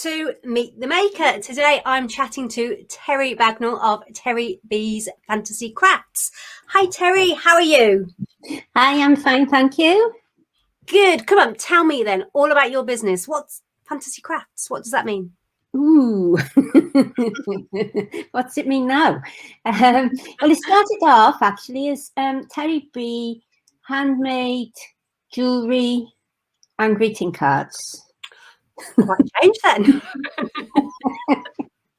to Meet the Maker. Today I'm chatting to Teri Bagnall of Teri B's Fantasy Crafts. Hi Teri, how are you? Hi, I'm fine, thank you. Good. Come on, tell me then all about your business. What's Fantasy Crafts? What does that mean? Ooh, what's it mean now? Well, it started off actually as Teri B handmade jewellery and greeting cards. Quite change then.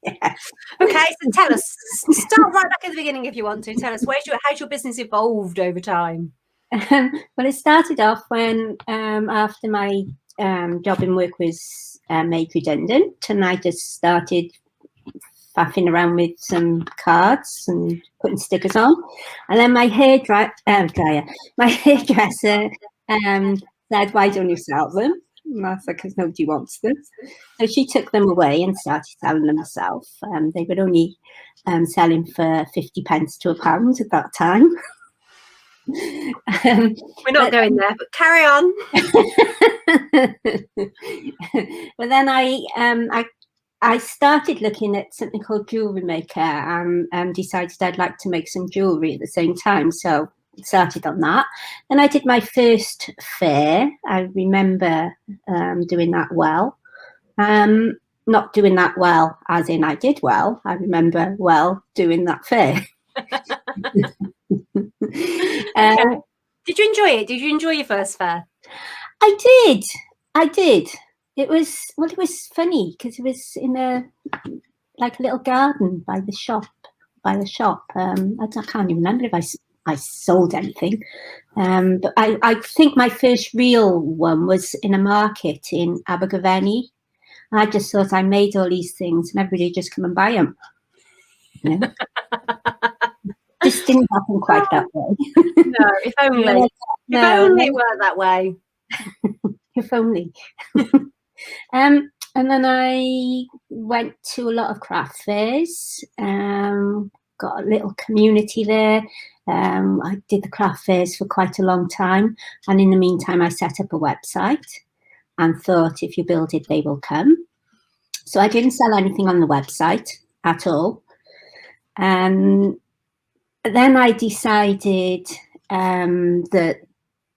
Yeah. Okay, so tell us, start right back at the beginning if you want to. Tell us, how's your business evolved over time? Well, it started off when after my job in work was made redundant, and I just started faffing around with some cards and putting stickers on. And then my hairdresser said, "Why don't you sell them?" And I said, "Because nobody wants them." So she took them away and started selling them herself. They were only selling for 50p to £1 at that time. We're not going there, but carry on. But then I started looking at something called Jewellery Maker and decided I'd like to make some jewellery at the same time. So started on that. Then I did my first fair. I remember doing that well. Not doing that well as in I did well. I remember well doing that fair. Okay. Did you enjoy it? Did you enjoy your first fair? I did. It was funny because it was in a little garden by the shop. I can't even remember if I sold anything. But I think my first real one was in a market in Abergavenny. I just thought I made all these things and everybody would just come and buy them. Yeah. This didn't happen quite that way. No, if only. If only it were that way. If only. And then I went to a lot of craft fairs. Got a little community there. I did the craft fairs for quite a long time. And in the meantime, I set up a website and thought, if you build it, they will come. So I didn't sell anything on the website at all. And then I decided that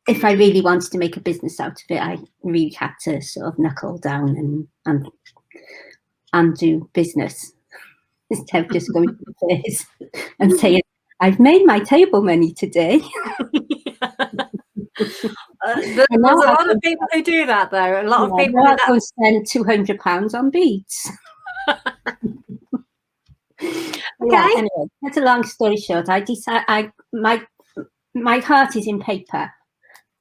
if I really wanted to make a business out of it, I really had to sort of knuckle down and do business instead of just going to the fairs and saying, "I've made my table money today." There's a lot of people who do that, though. A lot of people do that. Spend £200 on beads. Okay. Yeah, anyway, that's a long story short. I decided my heart is in paper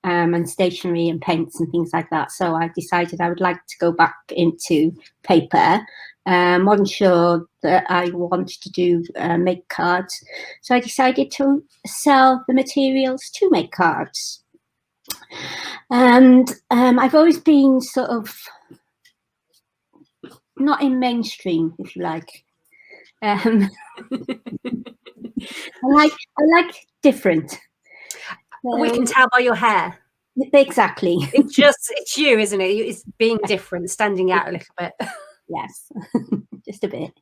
and stationery and paints and things like that. So I decided I would like to go back into paper. Wasn't sure that I wanted to do make cards. So I decided to sell the materials to make cards. And I've always been sort of not in mainstream, if you like. I like different. We can tell by your hair. Exactly. It's you, isn't it? It's being different, standing out a little bit. Yes, just a bit.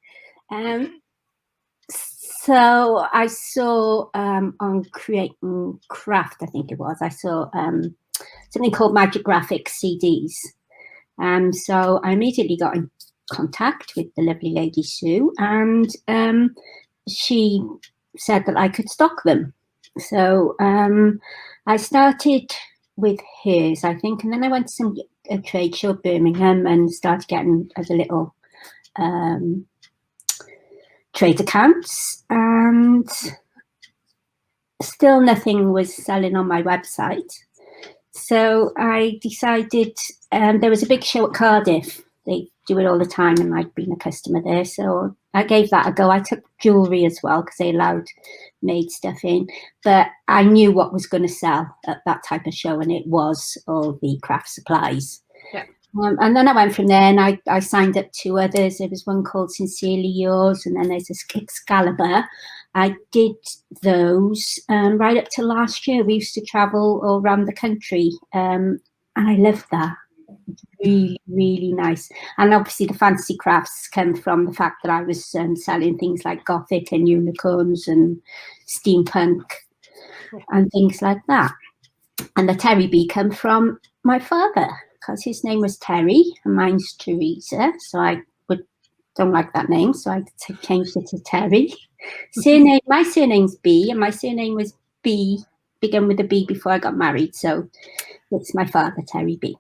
So I saw on Creating Craft, I think it was, I saw something called Magic Graphics CDs. So I immediately got in contact with the lovely lady Sue, and she said that I could stock them. So I started with hers, I think, and then I went to a trade show at Birmingham and started getting other little trade accounts, and still nothing was selling on my website. So I decided there was a big show at Cardiff. They do it all the time, and I'd been a customer there, so I gave that a go. I took jewellery as well because they allowed made stuff in, but I knew what was going to sell at that type of show, and it was all the craft supplies. Yeah. And then I went from there, and I signed up to others. There was one called Sincerely Yours, and then there's this Excalibur. I did those right up to last year. We used to travel all around the country, and I loved that. really, really nice. And obviously the fancy crafts come from the fact that I was selling things like Gothic and unicorns and steampunk and things like that. And the Teri bee come from my father, because his name was Teri and mine's Teresa. So don't like that name, so I changed it to Teri. My surname's B, and my surname was B, began with a B before I got married. So it's my father, Teri B.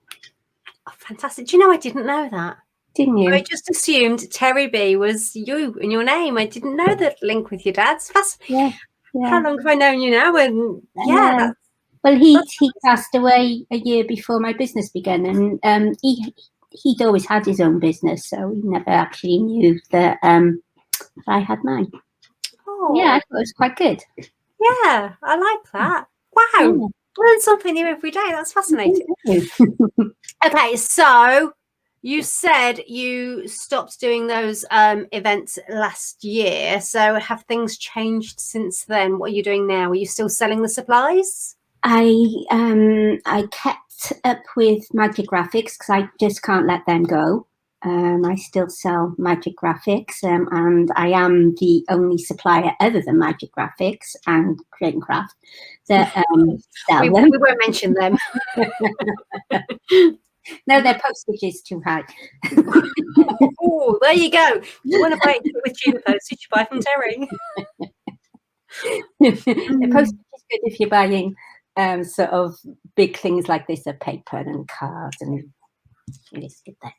Oh, fantastic. Do you know, I didn't know that. Didn't you? I just assumed Teri B was you in your name. I didn't know that link with your dad's. Yeah. How long have I known you now? And that's, well, he passed away a year before my business began, and he'd always had his own business, so he never actually knew that I had mine. oh, Yeah, I thought it was quite good. Yeah, I like that. Wow, learn something new every day. That's fascinating. Okay, so you said you stopped doing those events last year. So have things changed since then? What are you doing now? Are you still selling the supplies? I kept up with Magic Graphics because I just can't let them go. I still sell Magic Graphics, and I am the only supplier other than Magic Graphics and Create and Craft that sell them. We won't mention them. No, their postage is too high. Oh, there you go. You want to buy it with cheaper postage, you buy from Teri. The postage is good if you're buying sort of big things like this, of paper and cards, and it's good there.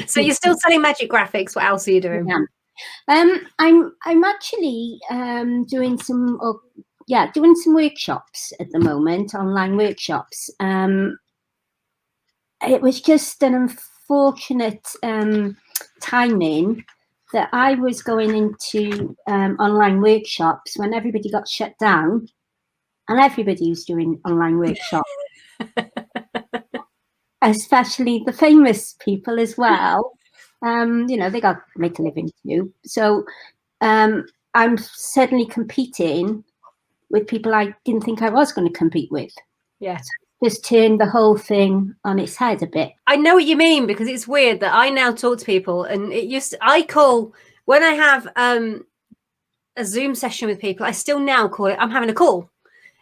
So you're still selling Magic Graphics. What else are you doing? Yeah. I'm actually doing some workshops at the moment, online workshops. It was just an unfortunate timing that I was going into online workshops when everybody got shut down, and everybody was doing online workshops. Especially the famous people as well. They got to make a living too. So I'm suddenly competing with people I didn't think I was going to compete with. Yeah. So just turned the whole thing on its head a bit. I know what you mean, because it's weird that I now talk to people, and I call when I have a Zoom session with people, I still now call it, I'm having a call.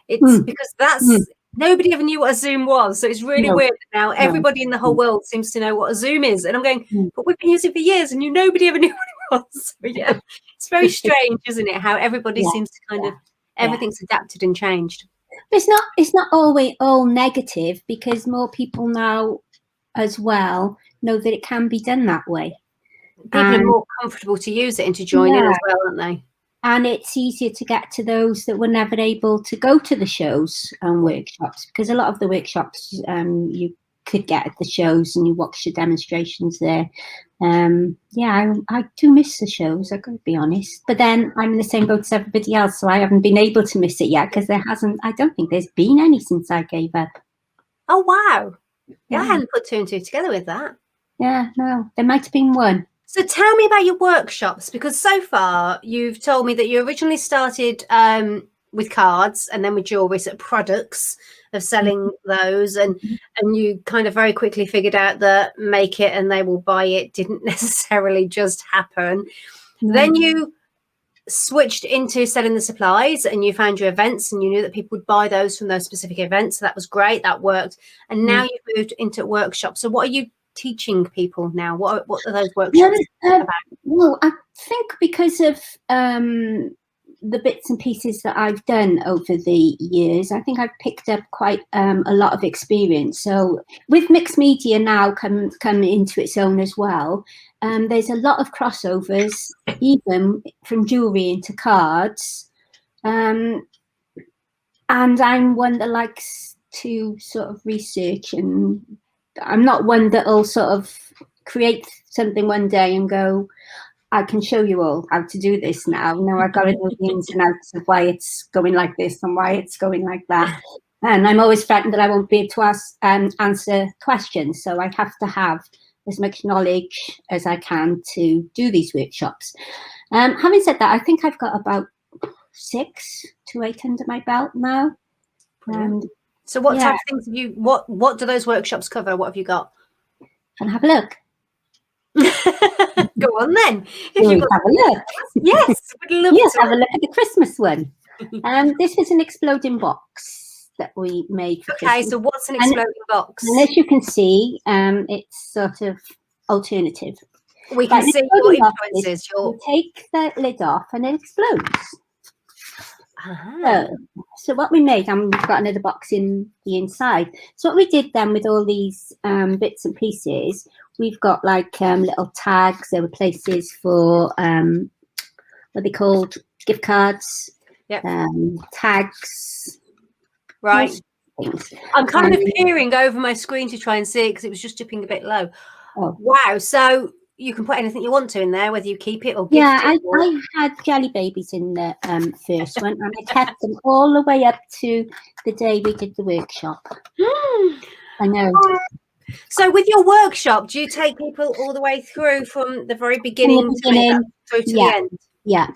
It's because that's nobody ever knew what a Zoom was. So it's really weird that now everybody in the whole world seems to know what a Zoom is. And I'm going, but we've been using it for years and nobody ever knew what it was. So yeah, it's very strange, isn't it? How everybody seems to kind of, everything's adapted and changed. But it's not always all negative, because more people now as well know that it can be done that way. People are more comfortable to use it and to join in as well, aren't they? And it's easier to get to those that were never able to go to the shows and workshops, because a lot of the workshops you could get at the shows and you watch the demonstrations there. I do miss the shows, I've got to be honest. But then I'm in the same boat as everybody else, so I haven't been able to miss it yet, because I don't think there's been any since I gave up. Oh, wow. Yeah, I hadn't put two and two together with that. Yeah, no, there might have been one. So tell me about your workshops, because so far you've told me that you originally started with cards and then with jewellery, so products of selling those, and you kind of very quickly figured out that make it and they will buy it didn't necessarily just happen. Then you switched into selling the supplies, and you found your events and you knew that people would buy those from those specific events. So that was great, that worked. And now you've moved into workshops. So what are you teaching people now? What are those workshops about? Well, I think because of the bits and pieces that I've done over the years, I think I've picked up quite a lot of experience. So with mixed media now come into its own as well, there's a lot of crossovers, even from jewellery into cards. And I'm one that likes to sort of research, and I'm not one that'll sort of create something one day and go, I can show you all how to do this now. No, I've got to know the ins and outs of why it's going like this and why it's going like that. And I'm always frightened that I won't be able to answer questions. So I have to have as much knowledge as I can to do these workshops. Having said that, I think I've got about 6 to 8 under my belt now. So what type of things have you, what do those workshops cover? What have you got? Can I have a look? Go on then. If you have a look. Yes, we'd love yes, to. Have a look at the Christmas one. This was an exploding box that we made for Christmas. So what's an exploding box? And as you can see, it's sort of alternative. We can see your influences. You take the lid off and it explodes. So what we made, and we've got another box in the inside. So what we did then with all these bits and pieces, we've got like little tags. There were places for what they called gift cards, tags. Right. I'm kind of peering over my screen to try and see it because it was just dipping a bit low. Oh. Wow. So you can put anything you want to in there, whether you keep it or gift it. I had jelly babies in the first one, and I kept them all the way up to the day we did the workshop. I know. So with your workshop, do you take people all the way through from the very beginning through to the end? Yeah.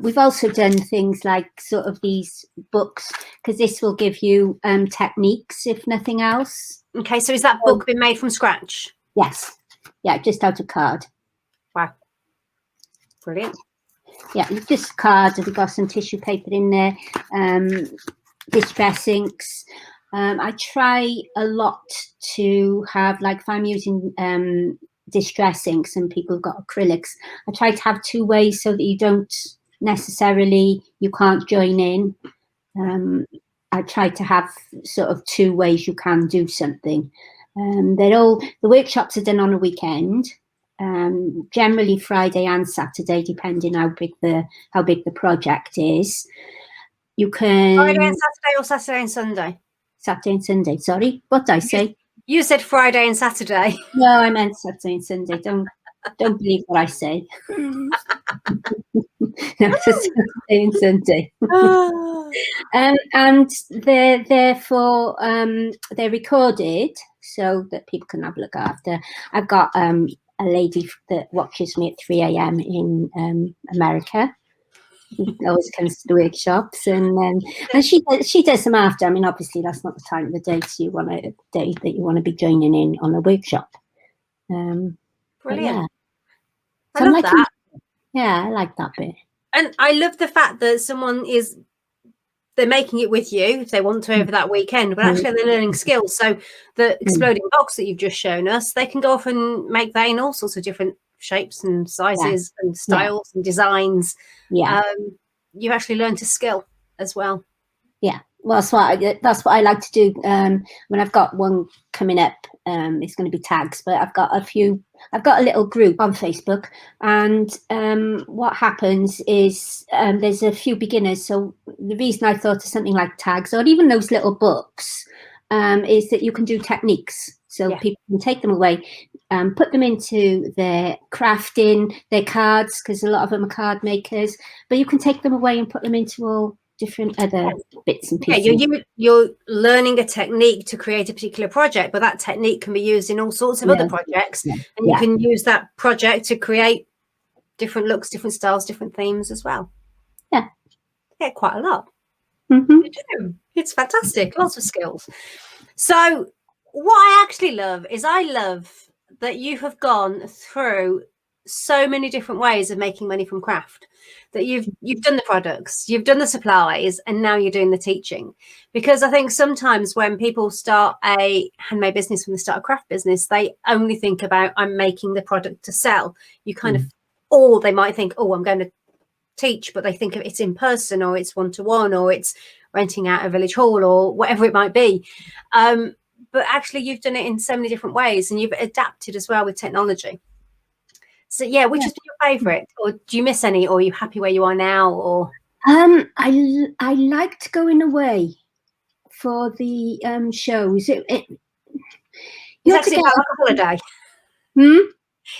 We've also done things like sort of these books, because this will give you techniques, if nothing else. Okay, so is that book been made from scratch? Yes. Yeah, just out of card. Wow. Brilliant. Yeah, just cards. We've got some tissue paper in there, distress inks. I try a lot to have, like, if I'm using distress inks and people have got acrylics, I try to have two ways so that you don't necessarily, you can't join in. I try to have sort of two ways you can do something. The workshops are done on a weekend, generally Friday and Saturday, depending how big the project is. You can Friday and Saturday, or Saturday and Sunday? Saturday and Sunday. Sorry, what did I say? You said Friday and Saturday. No, I meant Saturday and Sunday. Don't believe what I say. No, Saturday and Sunday. And they're recorded so that people can have a look after. I've got a lady that watches me at 3 a.m. in America. She always comes to the workshops, and she does them after. I mean, obviously that's not the time of the day that you want to be joining in on a workshop. Brilliant. Yeah. I love that. Yeah, I like that bit. And I love the fact that they're making it with you if they want to over that weekend, but actually they're learning skills. So the exploding box that you've just shown us, they can go off and make that in all sorts of different shapes and sizes and styles and designs. You've actually learned a skill as well. Yeah. Well, that's what I like to do. When I've got one coming up, it's going to be tags, but I've got a little group on Facebook, and what happens is there's a few beginners. So the reason I thought of something like tags, or even those little books, is that you can do techniques. So people can take them away, put them into their crafting, their cards, because a lot of them are card makers, but you can take them away and put them into all different other bits and pieces. Yeah, you're learning a technique to create a particular project, but that technique can be used in all sorts of other projects, and you can use that project to create different looks, different styles, different themes as well. Yeah, quite a lot. You do. It's fantastic. Lots of skills. So what I actually love is that you have gone through so many different ways of making money from craft, that you've done the products, you've done the supplies, and now you're doing the teaching. Because I think sometimes when people start a handmade business, when they start a craft business, they only think about, I'm making the product to sell. You kind of, or they might think, oh, I'm going to teach, but they think of it's in person, or it's one-to-one, or it's renting out a village hall, or whatever it might be. But actually you've done it in so many different ways, and you've adapted as well with technology. So which has been your favourite, or do you miss any, or are you happy where you are now? Or I liked going away for the shows. Is that because it felt like a holiday?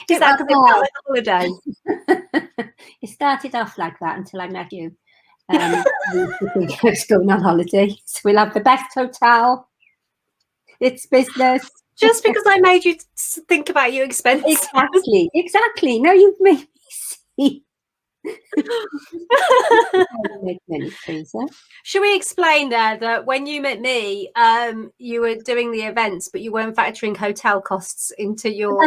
Is that because it felt like a holiday? It started off like that until I met you. I was going on holiday, so we'll have the best hotel. It's business. Just because I made you think about your expenses. Exactly. No, you've made me see Should we explain there that when you met me, you were doing the events, but you weren't factoring hotel costs into your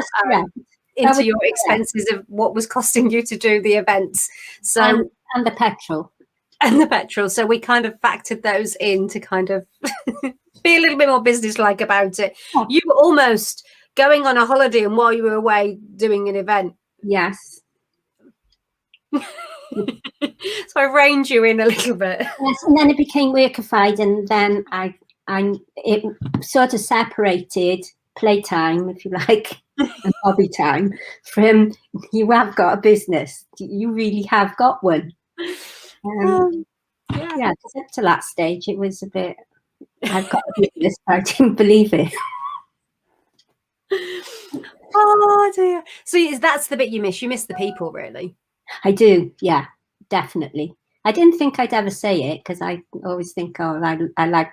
expenses of what was costing you to do the events? So and the petrol. And the petrol. So we kind of factored those in to kind of be a little bit more businesslike about it. Oh. You were almost going on a holiday, and while you were away doing an event. Yes. So I reined you in a little bit. Yes, and then it became workified, and then it sort of separated playtime, if you like, and hobby time from you have got a business. You really have got one. Yeah, because up to that stage, it was a bit. I've got a business, but I didn't believe it. Oh dear! So that's the bit you miss. You miss the people, really. I do. Yeah, definitely. I didn't think I'd ever say it because I always think, oh, I like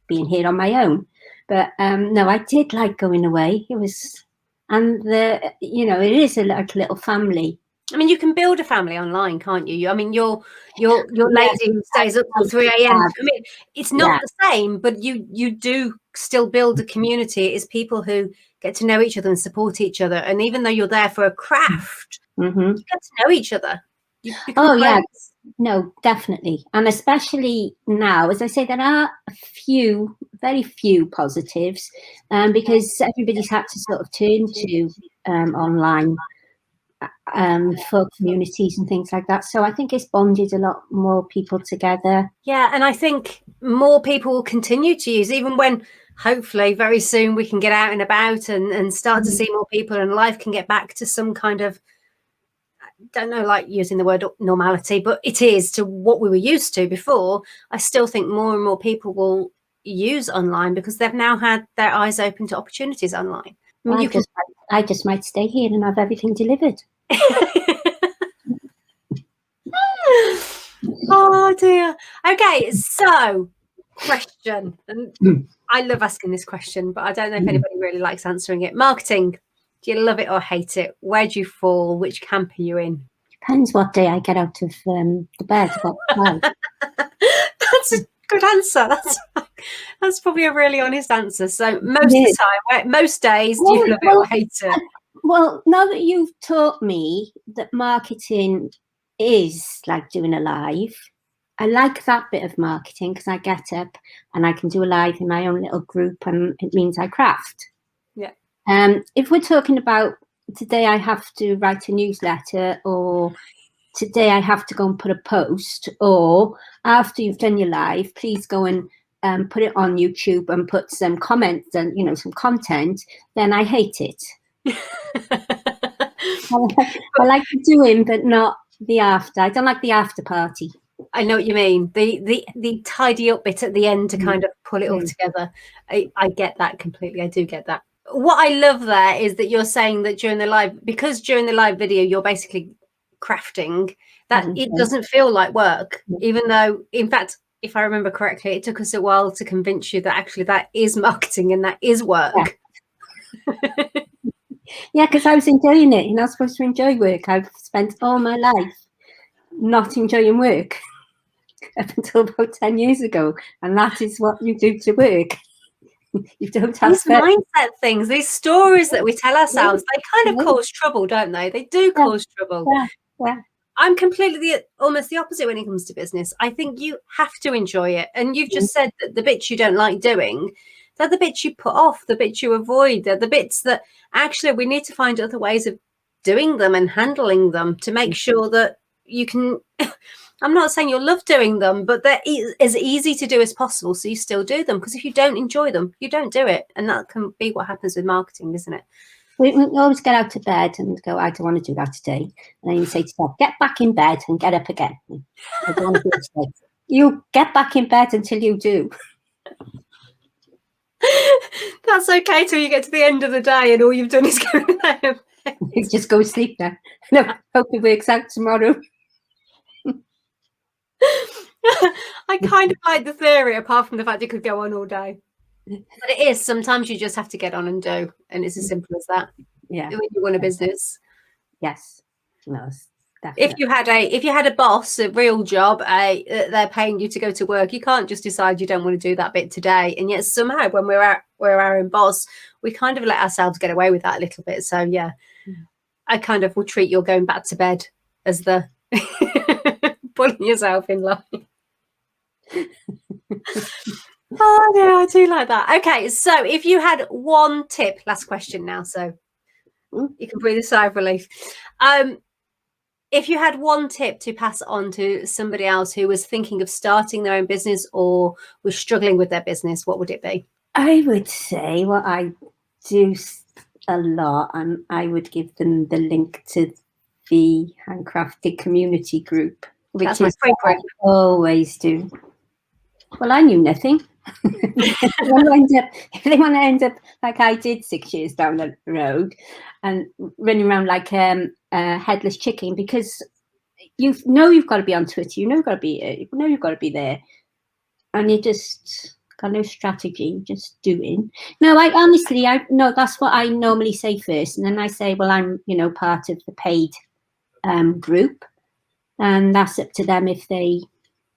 being here on my own. But no, I did like going away. It was, and it is like a little family. I mean, you can build a family online, can't you? I mean, your lady who stays up till 3 a.m. I mean, it's not the same, but you do still build a community. It is people who get to know each other and support each other. And even though you're there for a craft, you get to know each other. Oh, yeah. No, definitely. And especially now, as I say, there are very few positives because everybody's had to sort of turn to online for communities and things like that. So I think it's bonded a lot more people together. Yeah, and I think more people will continue to use, even when hopefully very soon we can get out and about and start to see more people and life can get back to some kind of, I don't know, like using the word normality, but it is to what we were used to before. I still think more and more people will use online because they've now had their eyes open to opportunities online. I mean, I just might stay here and have everything delivered. Oh dear. Okay, so question, and I love asking this question, but I don't know if anybody really likes answering it. Marketing, do you love it or hate it? Where do you fall? Which camp are you in? Depends what day I get out of the bed. That's a good answer. That's probably a really honest answer. So most of the time, most days, do you love it or hate it? Well, now that you've taught me that marketing is like doing a live, I like that bit of marketing because I get up and I can do a live in my own little group, and it means I craft. Yeah. If we're talking about today I have to write a newsletter, or today I have to go and put a post, or after you've done your live, please go and put it on YouTube and put some comments and some content, then I hate it. I like the doing, but not the after. I don't like the after party. I know what you mean. The tidy up bit at the end to kind of pull it all together. I get that completely. I do get that. What I love there is that you're saying that during the live video, you're basically crafting, that it doesn't feel like work, even though, in fact, if I remember correctly, it took us a while to convince you that actually that is marketing and that is work. Yeah, because I was enjoying it. You're not supposed to enjoy work. I've spent all my life not enjoying work up until about 10 years ago, and that is what you do to work. You don't have these mindset things, these stories that we tell ourselves, they kind of cause trouble, don't they? They do cause trouble. Yeah. I'm completely almost the opposite when it comes to business. I think you have to enjoy it. And you've just said that the bits you don't like doing, they're the bits you put off, the bits you avoid, they're the bits that actually we need to find other ways of doing them and handling them to make sure that you can, I'm not saying you'll love doing them, but they're as easy to do as possible so you still do them. Because if you don't enjoy them, you don't do it. And that can be what happens with marketing, isn't it? We always get out of bed and go, I don't want to do that today. And then you say to yourself, get back in bed and get up again. I don't want to do it today. You get back in bed until you do. That's okay till you get to the end of the day and all you've done is go there. You just go to sleep now. No, hope it works out tomorrow. I kind of like the theory, apart from the fact it could go on all day. But it is, sometimes you just have to get on and do, and it's as simple as that. Yeah. When you want a business. Yes. No, definitely. If you had a boss, a real job, they're paying you to go to work, you can't just decide you don't want to do that bit today. And yet somehow when we're our own boss, we kind of let ourselves get away with that a little bit. So yeah, I kind of will treat your going back to bed as the putting yourself in line. Oh yeah, I do like that. Okay, so if you had one tip, last question now, so you can breathe a sigh of relief. If you had one tip to pass on to somebody else who was thinking of starting their own business or was struggling with their business, what would it be? I would say what I do a lot, and I would give them the link to the Handcrafted community group, which is what I always do. Well, I knew nothing. If they want to end up like I did 6 years down the road and running around like a headless chicken, because you've got to be on Twitter, you've got to be there, and you just got no strategy, just doing. No, that's what I normally say first, and then I say, well, I'm part of the paid group, and that's up to them if they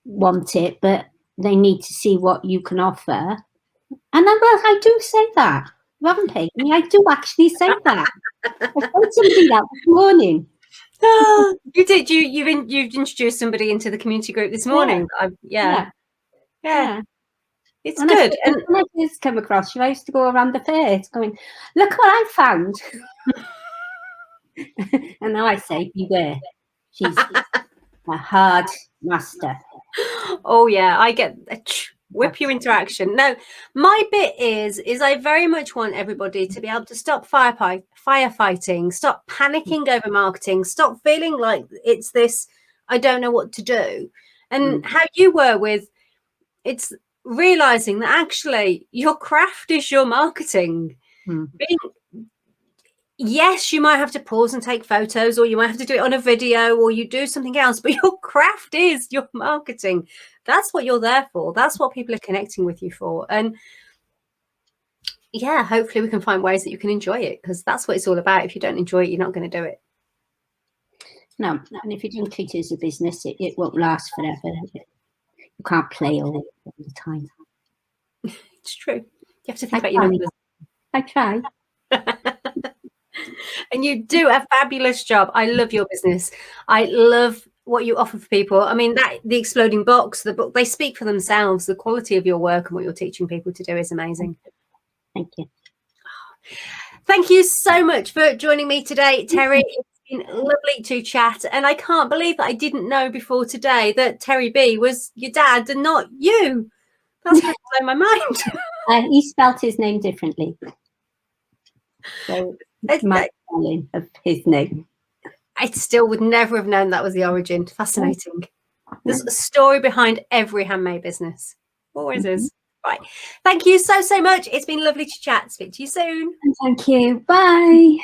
want it, but they need to see what you can offer. And I do say that. You haven't paid me. I do actually say that. I told somebody that this morning. Oh, you did. You've introduced somebody into the community group this morning. Yeah. It's good. And when I first come across you, I used to go around the fair going, look what I found. And now I say, beware. She's a hard master. Oh yeah, I get whip your interaction. No, my bit is I very much want everybody to be able to stop firefighting, stop panicking over marketing, stop feeling like it's this I don't know what to do. And how you were with it's realizing that actually your craft is your marketing. Yes, you might have to pause and take photos, or you might have to do it on a video, or you do something else, but your craft is your marketing. That's what you're there for. That's what people are connecting with you for. And yeah, hopefully we can find ways that you can enjoy it, because that's what it's all about. If you don't enjoy it, you're not going to do it. No, and if you don't treat it as a business, it won't last forever. You can't play all the time. It's true. You have to think about your numbers. I try. And you do a fabulous job. I love your business. I love what you offer for people. I mean, the exploding box, the book, they speak for themselves. The quality of your work and what you're teaching people to do is amazing. Thank you. Thank you so much for joining me today, Teri. It's been lovely to chat. And I can't believe that I didn't know before today that Teri B was your dad and not you. That's going to blow my mind. He spelt his name differently. So it's my spelling of his name. I still would never have known that was the origin. Fascinating. There's a story behind every handmade business. Always is. Right. Thank you so much. It's been lovely to chat. Speak to you soon. Thank you. Bye.